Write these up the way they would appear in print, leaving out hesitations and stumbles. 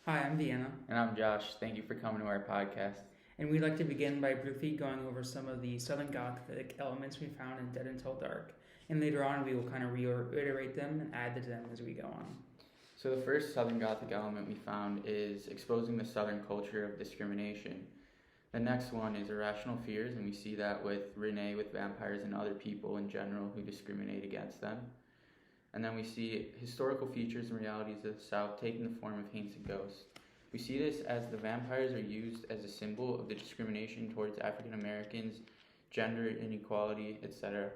Hi, I'm Vienna, And I'm Josh. Thank you for coming to our podcast. and we'd like to begin by briefly going over some of the Southern Gothic elements we found in Dead Until Dark, and later on we will kind of reiterate them and add to them as we go on. So, the first Southern Gothic element we found is exposing the Southern culture of discrimination. The next one is irrational fears, and we see that with Renee with vampires and other people in general who discriminate against them. And then we see historical features and realities of the South taking the form of haunted ghosts. We see this as the vampires are used as a symbol of the discrimination towards African Americans, gender inequality, etc.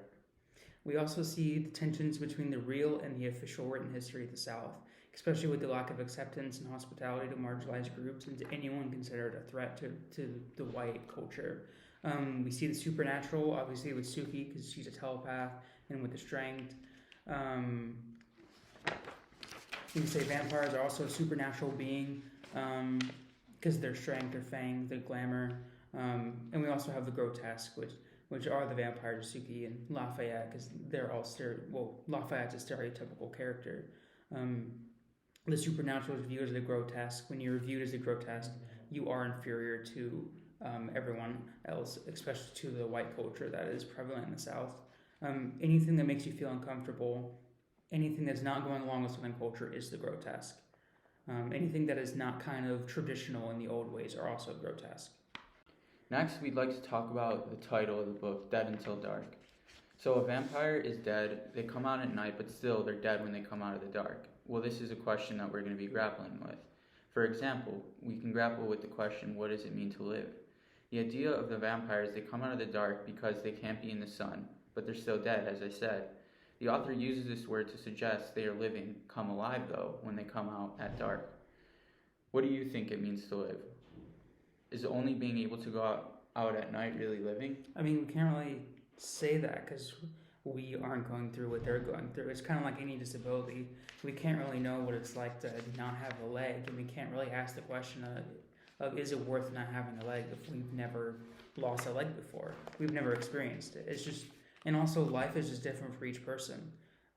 We also see the tensions between the real and the official written history of the South, especially with the lack of acceptance and hospitality to marginalized groups and to anyone considered a threat to the white culture. We see the supernatural, obviously, with Suki, because she's a telepath, and with the strength. We say vampires are also a supernatural being because their strength, their fangs, their glamour. And we also have the grotesque, which are the vampires, Suki and Lafayette, because they're all Lafayette's a stereotypical character. The supernatural is viewed as the grotesque. When you're viewed as a grotesque, you are inferior to everyone else, especially to the white culture that is prevalent in the South. Anything that makes you feel uncomfortable, anything that's not going along with Southern culture is the grotesque. Anything that is not kind of traditional in the old ways are also grotesque. Next, we'd like to talk about the title of the book, Dead Until Dark. So, a vampire is dead, they come out at night, but still they're dead when they come out of the dark. Well, this is a question that we're going to be grappling with. For example, we can grapple with the question, what does it mean to live? The idea of the vampires, they come out of the dark because they can't be in the sun, but they're still dead, as I said. The author uses this word to suggest they are living, come alive though, when they come out at dark. What do you think it means to live? Is only being able to go out at night really living? I mean, we can't really say that because we aren't going through what they're going through. It's kind of like any disability. We can't really know what it's like to not have a leg, and we can't really ask the question of is it worth not having a leg if we've never lost a leg before? We've never experienced it. It's just, and also life is just different for each person.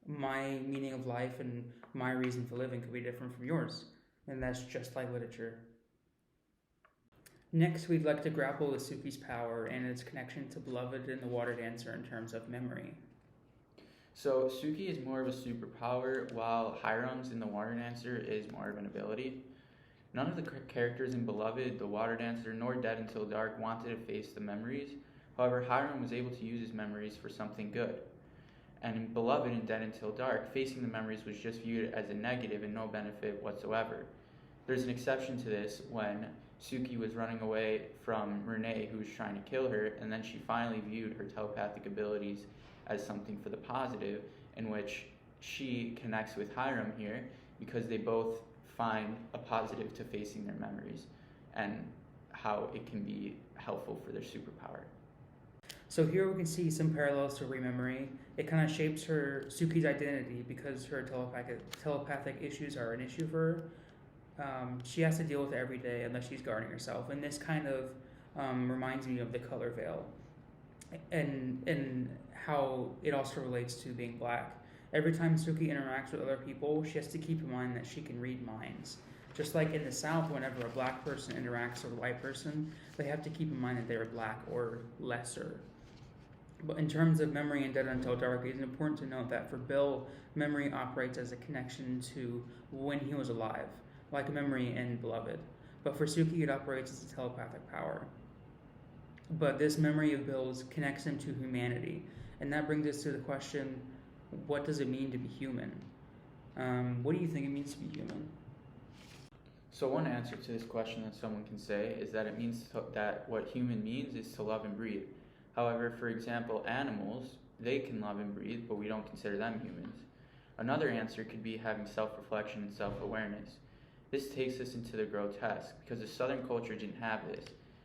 My meaning of life and my reason for living could be different from yours, and that's just like literature. Next, we'd like to grapple with Suki's power and its connection to Beloved and the Water Dancer in terms of memory. So, Suki is more of a superpower, while Hiram's in the Water Dancer is more of an ability. None of the characters in Beloved, the Water Dancer, nor Dead Until Dark wanted to face the memories. However, Hiram was able to use his memories for something good. And in Beloved and Dead Until Dark, facing the memories was just viewed as a negative and no benefit whatsoever. There's an exception to this when Suki was running away from Renee, who was trying to kill her, and then she finally viewed her telepathic abilities as something for the positive, in which she connects with Hiram here because they both find a positive to facing their memories and how it can be helpful for their superpower. So here we can see some parallels to rememory. It kind of shapes her Suki's identity because her telepathic issues are an issue for her. She has to deal with it every day unless she's guarding herself, and this kind of reminds me of the color veil, and how it also relates to being black. Every time Suki interacts with other people, she has to keep in mind that she can read minds. Just like in the South, whenever a black person interacts with a white person, they have to keep in mind that they're black or lesser. But in terms of memory and Dead Until Dark, it is important to note that for Bill, memory operates as a connection to when he was alive, like memory in Beloved. But for Suki, it operates as a telepathic power. But this memory of Bill's connects him to humanity. And that brings us to the question, what does it mean to be human? What do you think it means to be human? So one answer to this question that someone can say is that it means that what human means is to love and breathe. However, for example, animals, they can love and breathe, but we don't consider them humans. Another answer could be having self-reflection and self-awareness. This takes us into the grotesque, because the Southern culture didn't have this,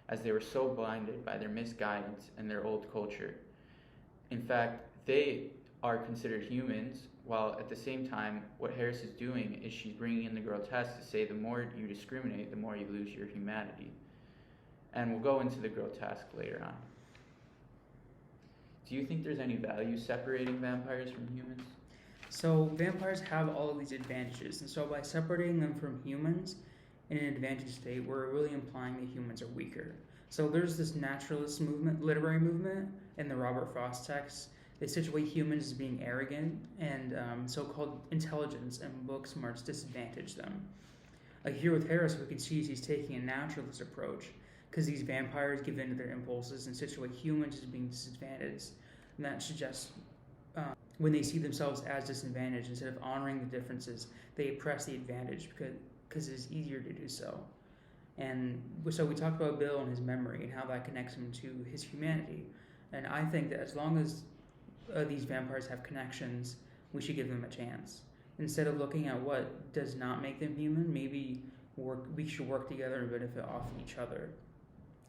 as they were so blinded by their misguidance and their old culture. In fact, they are considered humans, while at the same time, what Harris is doing is she's bringing in the grotesque to say the more you discriminate, the more you lose your humanity. And we'll go into the grotesque later on. Do you think there's any value separating vampires from humans? So vampires have all of these advantages, and so by separating them from humans, in an advantaged state, we're really implying that humans are weaker. So there's this naturalist movement, literary movement in the Robert Frost text. They situate humans as being arrogant, and so-called intelligence and book smarts disadvantage them. Like here with Harris, we can see he's taking a naturalist approach because these vampires give in to their impulses and situate humans as being disadvantaged. And that suggests when they see themselves as disadvantaged, instead of honoring the differences, they oppress the advantage because it is easier to do so. And so we talked about Bill and his memory and how that connects him to his humanity. And I think that as long as these vampires have connections, we should give them a chance. Instead of looking at what does not make them human, maybe we should work together and benefit off each other.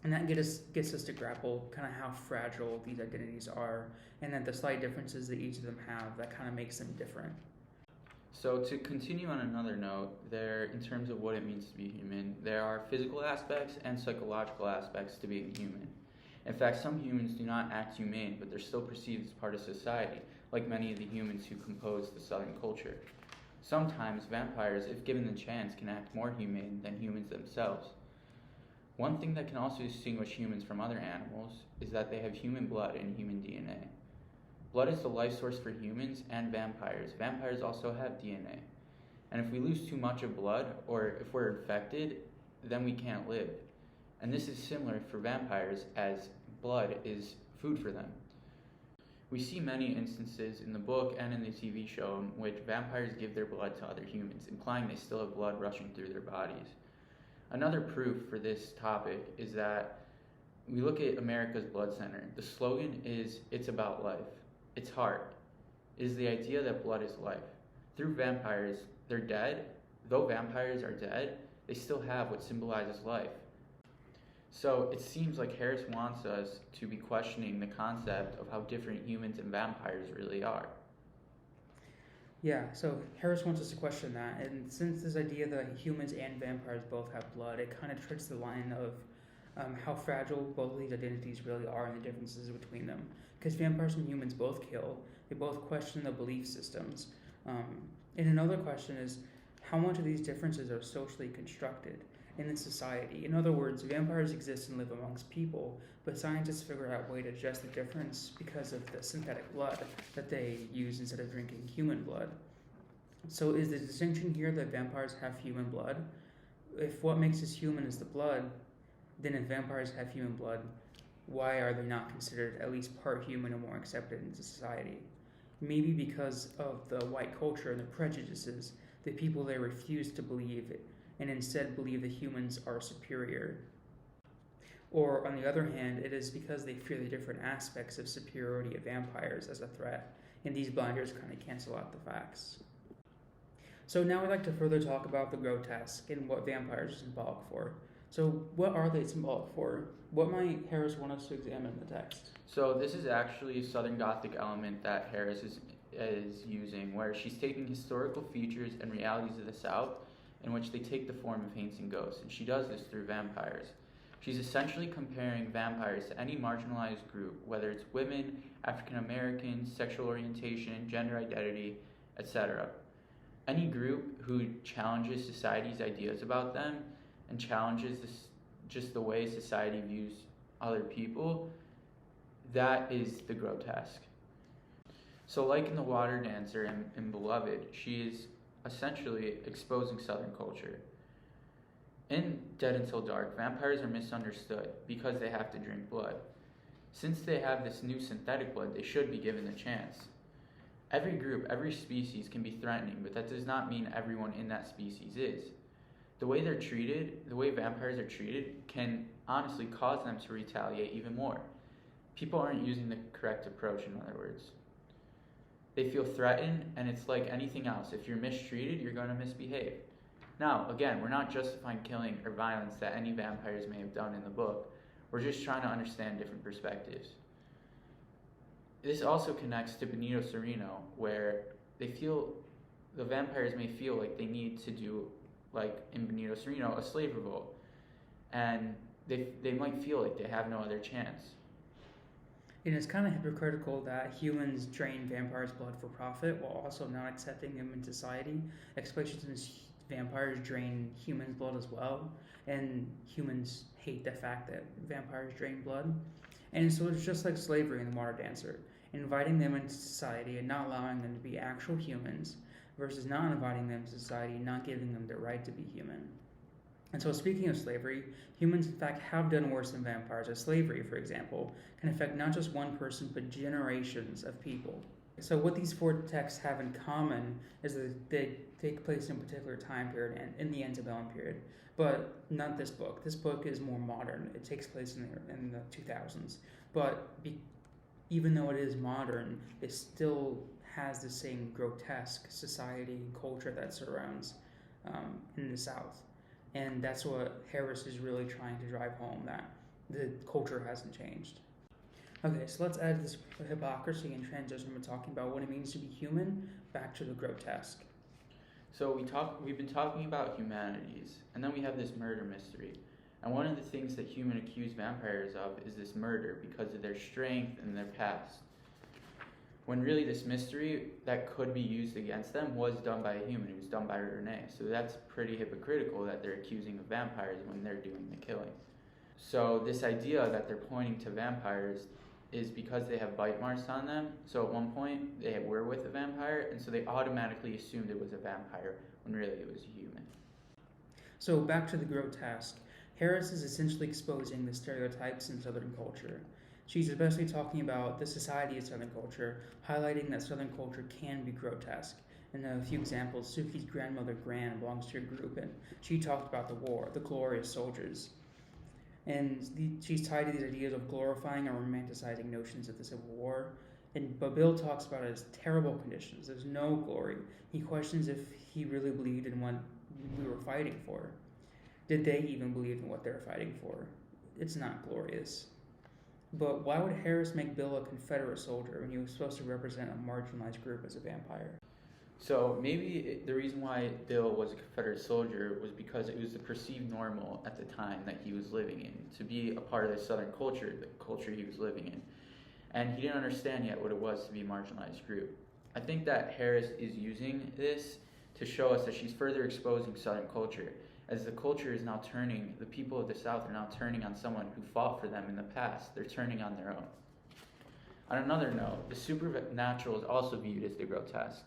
And that gets us to grapple kind of how fragile these identities are, and that the slight differences that each of them have, that kind of makes them different. So to continue on another note, in terms of what it means to be human, there are physical aspects and psychological aspects to being human. In fact, some humans do not act humane, but they're still perceived as part of society, like many of the humans who compose the Southern culture. Sometimes vampires, if given the chance, can act more humane than humans themselves. One thing that can also distinguish humans from other animals is that they have human blood and human DNA. Blood is the life source for humans and vampires. Vampires also have DNA. And if we lose too much of blood, or if we're infected, then we can't live. And this is similar for vampires, as blood is food for them. We see many instances in the book and in the TV show in which vampires give their blood to other humans, implying they still have blood rushing through their bodies. Another proof for this topic is that we look at America's Blood Center. The slogan is, "It's about life. It's heart." It is the idea that blood is life. Through vampires, they're dead. Though vampires are dead, they still have what symbolizes life. So it seems like Harris wants us to be questioning the concept of how different humans and vampires really are. Yeah, so Harris wants us to question that, and since this idea that humans and vampires both have blood, it kind of treads the line of how fragile both of these identities really are and the differences between them. Because vampires and humans both kill, they both question the belief systems. And another question is how much of these differences are socially constructed in the society. In other words, vampires exist and live amongst people, but scientists figure out a way to adjust the difference because of the synthetic blood that they use instead of drinking human blood. So is the distinction here that vampires have human blood? If what makes us human is the blood, then if vampires have human blood, why are they not considered at least part human and more accepted into society? Maybe because of the white culture and the prejudices, the people there refuse to believe it and instead believe that humans are superior. Or, on the other hand, it is because they fear the different aspects of superiority of vampires as a threat, and these blinders kind of cancel out the facts. So now I'd like to further talk about the grotesque and what vampires are symbolic for. So what are they symbolic for? What might Harris want us to examine in the text? So this is actually a Southern Gothic element that Harris is using, where she's taking historical features and realities of the South in which they take the form of haunts and ghosts, and she does this through vampires. She's essentially comparing vampires to any marginalized group, whether it's women, African Americans, sexual orientation, gender identity, etc. Any group who challenges society's ideas about them and challenges just the way society views other people, that is the grotesque. So like in The Water Dancer in Beloved, she is essentially exposing Southern culture. In Dead Until Dark, vampires are misunderstood because they have to drink blood. Since they have this new synthetic blood, they should be given a chance. Every group, every species can be threatening, but that does not mean everyone in that species is. The way they're treated, the way vampires are treated, can honestly cause them to retaliate even more. People aren't using the correct approach, in other words. They feel threatened, and it's like anything else. If you're mistreated, you're going to misbehave. Now, again, we're not justifying killing or violence that any vampires may have done in the book. We're just trying to understand different perspectives. This also connects to Benito Cereno, where the vampires may feel like they need to do, like in Benito Cereno, a slave revolt. And they might feel like they have no other chance. And it's kind of hypocritical that humans drain vampires' blood for profit while also not accepting them in society, especially since vampires drain humans' blood as well, and humans hate the fact that vampires drain blood. And so it's just like slavery in the Water Dancer, inviting them into society and not allowing them to be actual humans, versus not inviting them to society and not giving them the right to be human. And so, speaking of slavery, humans in fact have done worse than vampires, as slavery, for example, can affect not just one person but generations of people. So, what these four texts have in common is that they take place in a particular time period and in the antebellum period, but not this book. This book is more modern. It takes place in the 2000s, but even though it is modern, it still has the same grotesque society and culture that surrounds in the South. And that's what Harris is really trying to drive home, that the culture hasn't changed. Okay, so let's add this hypocrisy and transition from talking about what it means to be human back to the grotesque. So we've been talking about humanities, and then we have this murder mystery. And one of the things that human accuse vampires of is this murder because of their strength and their past. When really this mystery that could be used against them was done by a human. It was done by Renee. So that's pretty hypocritical that they're accusing of vampires when they're doing the killing. So this idea that they're pointing to vampires is because they have bite marks on them. So at one point they were with a vampire, and so they automatically assumed it was a vampire when really it was a human. So back to the grotesque. Harris is essentially exposing the stereotypes in Southern culture. She's especially talking about the society of Southern culture, highlighting that Southern culture can be grotesque. And a few examples, Suki's grandmother, Gran, belongs to a group, and she talked about the war, the glorious soldiers. And she's tied to these ideas of glorifying and romanticizing notions of the Civil War. But Bill talks about it as terrible conditions. There's no glory. He questions if he really believed in what we were fighting for. Did they even believe in what they were fighting for? It's not glorious. But why would Harris make Bill a Confederate soldier when he was supposed to represent a marginalized group as a vampire? So maybe the reason why Bill was a Confederate soldier was because it was the perceived normal at the time that he was living in, to be a part of the Southern culture, the culture he was living in. And he didn't understand yet what it was to be a marginalized group. I think that Harris is using this to show us that she's further exposing Southern culture, as the culture is now turning, the people of the South are now turning on someone who fought for them in the past. They're turning on their own. On another note, the supernatural is also viewed as the grotesque.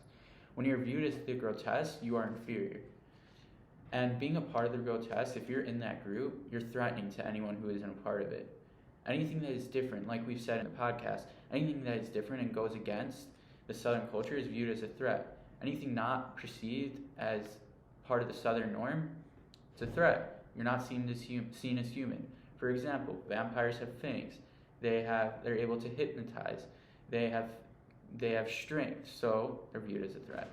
When you're viewed as the grotesque, you are inferior. And being a part of the grotesque, if you're in that group, you're threatening to anyone who isn't a part of it. Anything that is different, like we've said in the podcast, anything that is different and goes against the Southern culture is viewed as a threat. Anything not perceived as part of the Southern norm, it's a threat. You're not seen as human. For example, vampires have fangs. They're able to hypnotize. They have strength, so they're viewed as a threat.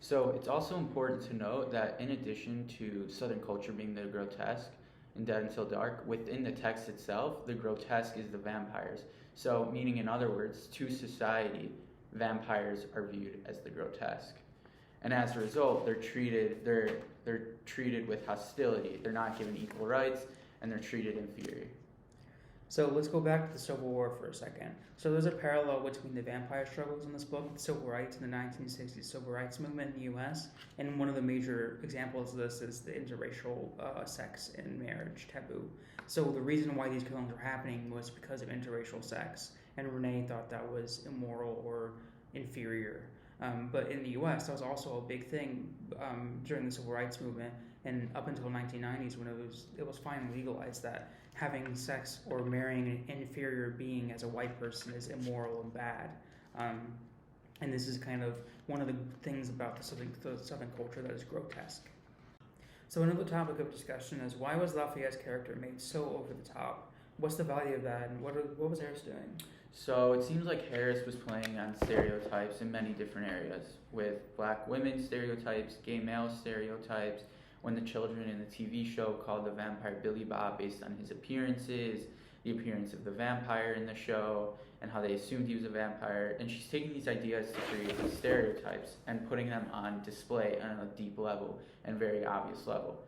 So it's also important to note that in addition to Southern culture being the grotesque in Dead Until Dark, within the text itself, the grotesque is the vampires. So meaning, in other words, to society, vampires are viewed as the grotesque. And as a result, they're treated with hostility. They're not given equal rights, and they're treated inferior. So let's go back to the Civil War for a second. So there's a parallel between the vampire struggles in this book, the civil rights in the 1960s civil rights movement in the U.S., and one of the major examples of this is the interracial sex and marriage taboo. So the reason why these killings were happening was because of interracial sex, and Renee thought that was immoral or inferior. But in the U.S., that was also a big thing during the civil rights movement, and up until the 1990s when it was finally legalized that having sex or marrying an inferior being as a white person is immoral and bad. And this is kind of one of the things about the Southern culture that is grotesque. So another topic of discussion is, why was Lafayette's character made so over the top? What's the value of that, and what was Harris doing? So it seems like Harris was playing on stereotypes in many different areas, with black women stereotypes, gay male stereotypes, when the children in the TV show called the vampire Billy Bob based on his appearances, the appearance of the vampire in the show, and how they assumed he was a vampire. And she's taking these ideas to create these stereotypes and putting them on display on a deep level and very obvious level.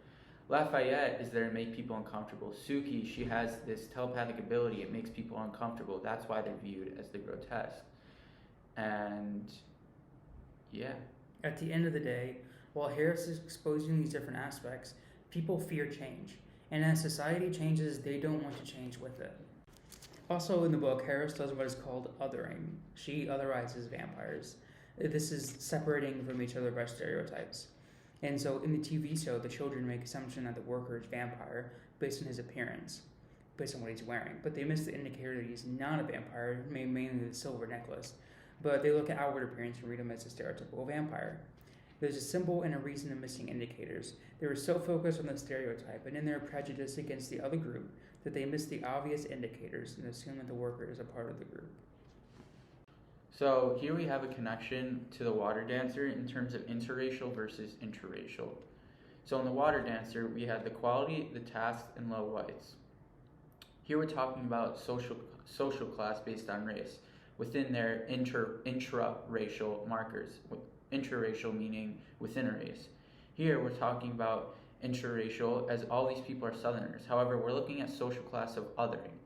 Lafayette is there to make people uncomfortable. Suki, she has this telepathic ability. It makes people uncomfortable. That's why they're viewed as the grotesque. And yeah. At the end of the day, While Harris is exposing these different aspects, people fear change, and as society changes, they don't want to change with it. Also in the book, Harris does what is called othering. She otherizes vampires. This is separating from each other by stereotypes. And so in the TV show, the children make assumption that the worker is vampire based on his appearance, based on what he's wearing. But they miss the indicator that he's not a vampire, mainly the silver necklace. But they look at outward appearance and read him as a stereotypical vampire. There's a symbol and a reason of missing indicators. They were so focused on the stereotype and in their prejudice against the other group that they miss the obvious indicators and assume that the worker is a part of the group. So here we have a connection to the water dancer in terms of interracial versus interracial. So in the water dancer, we had the quality, the task, and low whites. Here we're talking about social class based on race within their intra-racial markers. Interracial meaning within a race. Here we're talking about interracial as all these people are Southerners. However, we're looking at social class of othering.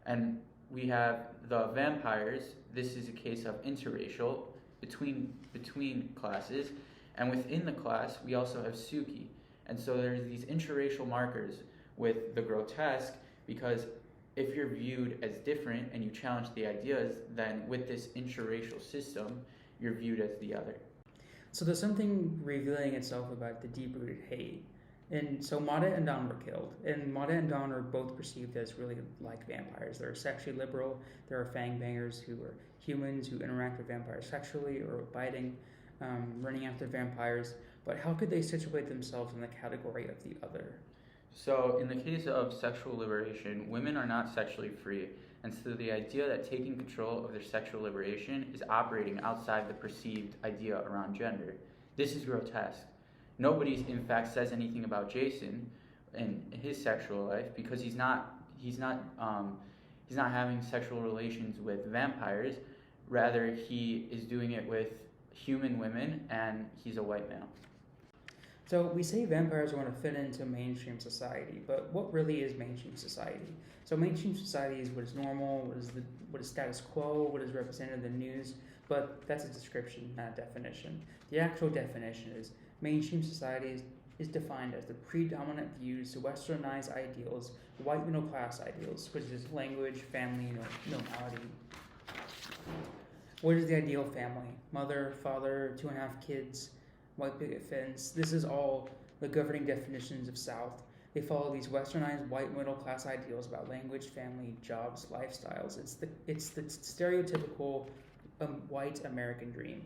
And we have the vampires. This is a case of interracial between classes. And within the class, we also have Suki. And so there's these interracial markers with the grotesque, because if you're viewed as different and you challenge the ideas, then with this interracial system, you're viewed as the other. So there's something revealing itself about the deep-rooted hate. And so Mata and Don were killed. And Mata and Don are both perceived as really like vampires. They're sexually liberal. There are fangbangers who are humans who interact with vampires sexually or biting, running after vampires. But how could they situate themselves in the category of the other? So in the case of sexual liberation, women are not sexually free. And so the idea that taking control of their sexual liberation is operating outside the perceived idea around gender. This is grotesque. Nobody, in fact, says anything about Jason in his sexual life because he's not having sexual relations with vampires. Rather, he is doing it with human women, and he's a white male. So we say vampires want to fit into mainstream society, but what really is mainstream society? So mainstream society is what is normal, what is status quo, what is represented in the news, but that's a description, not a definition. The actual definition is mainstream society is defined as the predominant views to westernized ideals, white middle class ideals, which is language, family, normality. What is the ideal family? Mother, father, 2.5 kids, white picket fence. This is all the governing definitions of South. They follow these westernized white middle class ideals about language, family, jobs, lifestyles. It's the stereotypical white American dream.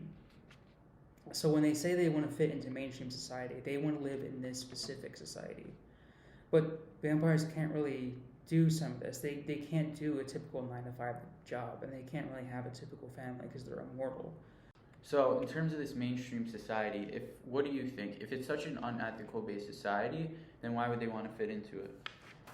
So when they say they want to fit into mainstream society, they want to live in this specific society. But vampires can't really do some of this. They can't do a typical 9-to-5 job, and they can't really have a typical family because they're immortal. So in terms of this mainstream society, what do you think? If it's such an unethical based society, then why would they want to fit into it?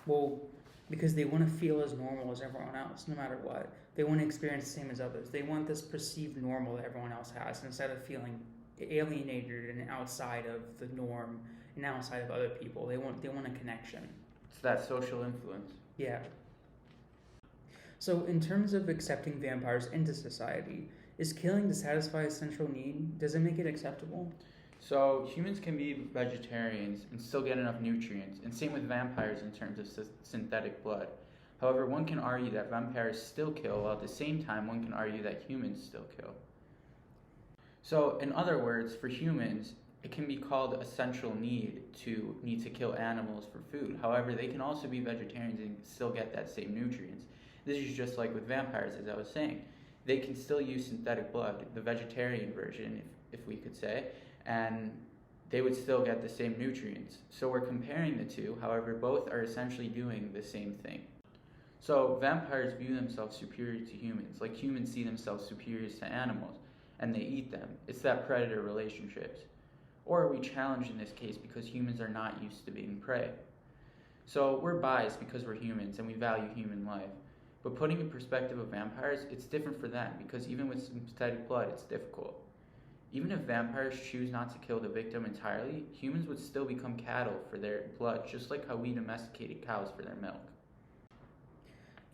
Well, because they want to feel as normal as everyone else, no matter what. They want to experience the same as others. They want this perceived normal that everyone else has, instead of feeling alienated and outside of the norm and outside of other people. They want a connection. It's that social influence. Yeah. So in terms of accepting vampires into society, is killing to satisfy a central need? Does it make it acceptable? So humans can be vegetarians and still get enough nutrients, and same with vampires in terms of synthetic blood. However, one can argue that vampires still kill, while at the same time one can argue that humans still kill. So in other words, for humans, it can be called a central need to kill animals for food. However, they can also be vegetarians and still get that same nutrients. This is just like with vampires, as I was saying. They can still use synthetic blood, the vegetarian version, if we could say, and they would still get the same nutrients. So we're comparing the two, however, both are essentially doing the same thing. So vampires view themselves superior to humans, like humans see themselves superior to animals, and they eat them. It's that predator relationships. Or are we challenged in this case because humans are not used to being prey? So we're biased because we're humans and we value human life. But putting in perspective of vampires, it's different for them because even with synthetic blood, it's difficult. Even if vampires choose not to kill the victim entirely, humans would still become cattle for their blood, just like how we domesticated cows for their milk.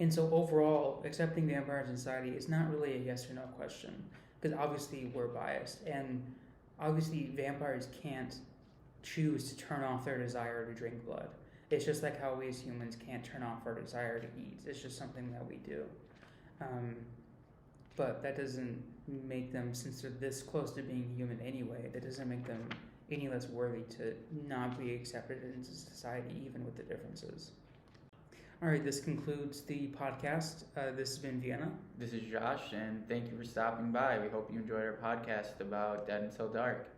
And so overall, accepting vampires in society is not really a yes or no question, because obviously we're biased. And obviously vampires can't choose to turn off their desire to drink blood. It's just like how we as humans can't turn off our desire to eat. It's just something that we do. But that doesn't make them, since they're this close to being human anyway, that doesn't make them any less worthy to not be accepted into society, even with the differences. All right, this concludes the podcast. This has been Vienna. This is Josh, and thank you for stopping by. We hope you enjoyed our podcast about Dead Until Dark.